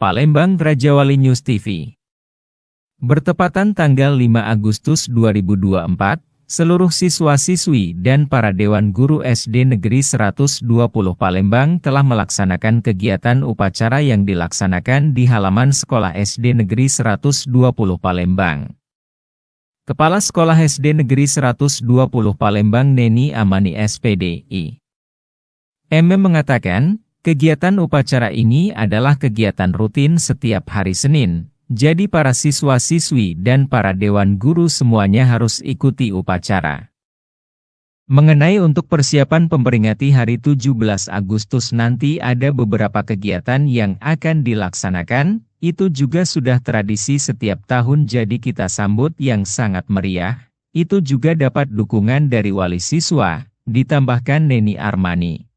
Palembang Rajawali News TV. Bertepatan tanggal 5 Agustus 2024, seluruh siswa-siswi dan para Dewan Guru SD Negeri 120 Palembang telah melaksanakan kegiatan upacara yang dilaksanakan di halaman Sekolah SD Negeri 120 Palembang. Kepala Sekolah SD Negeri 120 Palembang Neni Amani SPDI mengatakan, kegiatan upacara ini adalah kegiatan rutin setiap hari Senin, jadi para siswa-siswi dan para dewan guru semuanya harus ikuti upacara. Mengenai untuk persiapan memperingati hari 17 Agustus nanti ada beberapa kegiatan yang akan dilaksanakan, itu juga sudah tradisi setiap tahun jadi kita sambut yang sangat meriah, itu juga dapat dukungan dari wali siswa, ditambahkan Neni Armani.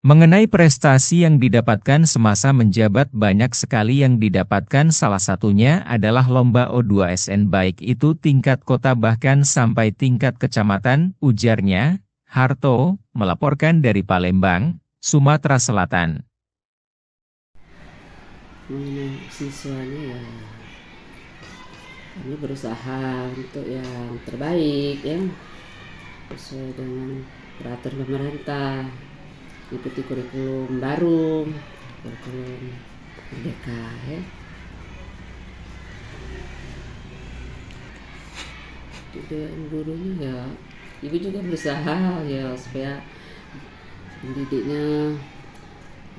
Mengenai prestasi yang didapatkan semasa menjabat banyak sekali yang didapatkan salah satunya adalah lomba O2SN baik itu tingkat kota bahkan sampai tingkat kecamatan, ujarnya. Harto, melaporkan dari Palembang, Sumatera Selatan. Siswanya ya, kami berusaha untuk yang terbaik ya, sesuai dengan peraturan pemerintah. Ikuti kurikulum baru, kurikulum merdeka ya. Juga gurunya ya, ibu juga berusaha ya supaya pendidiknya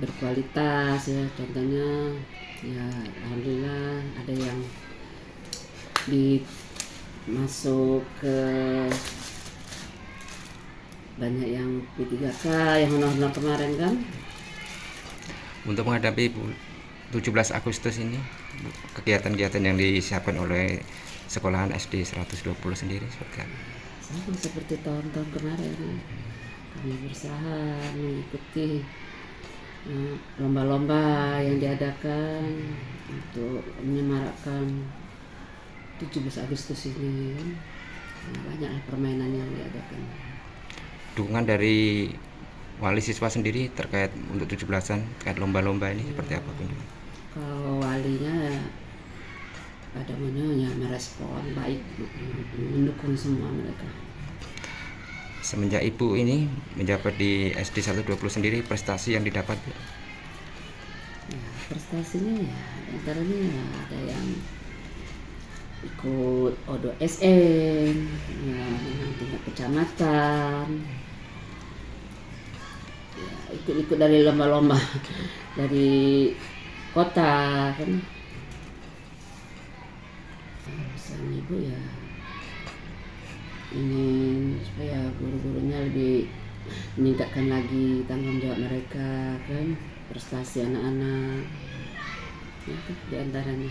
berkualitas ya. Contohnya ya alhamdulillah ada yang masuk ke banyak yang P3K yang honor-honor kemarin kan. Untuk menghadapi 17 Agustus ini, kegiatan-kegiatan yang disiapkan oleh sekolahan SD 120 sendiri seperti apa? Sama seperti tahun-tahun kemarin, kami berusaha mengikuti lomba-lomba yang diadakan untuk menyemarakkan 17 Agustus ini. Banyaklah permainan yang diadakan. Dukungan dari wali siswa sendiri terkait untuk 17-an, terkait lomba-lomba ini seperti apa pun? Kalau walinya pada ya merespon baik, mendukung semua mereka. Semenjak ibu ini menjabat di SD 120 sendiri, prestasi yang didapat? Ya, prestasinya ya antaranya ya ada yang ikut O2SN, ya menang tingkat kecamatan, ya ikut dari lomba-lomba dari kota kan. Misalnya ibu ya ingin supaya guru-gurunya lebih meningkatkan lagi tanggung jawab mereka kan, prestasi anak-anak itu diantaranya.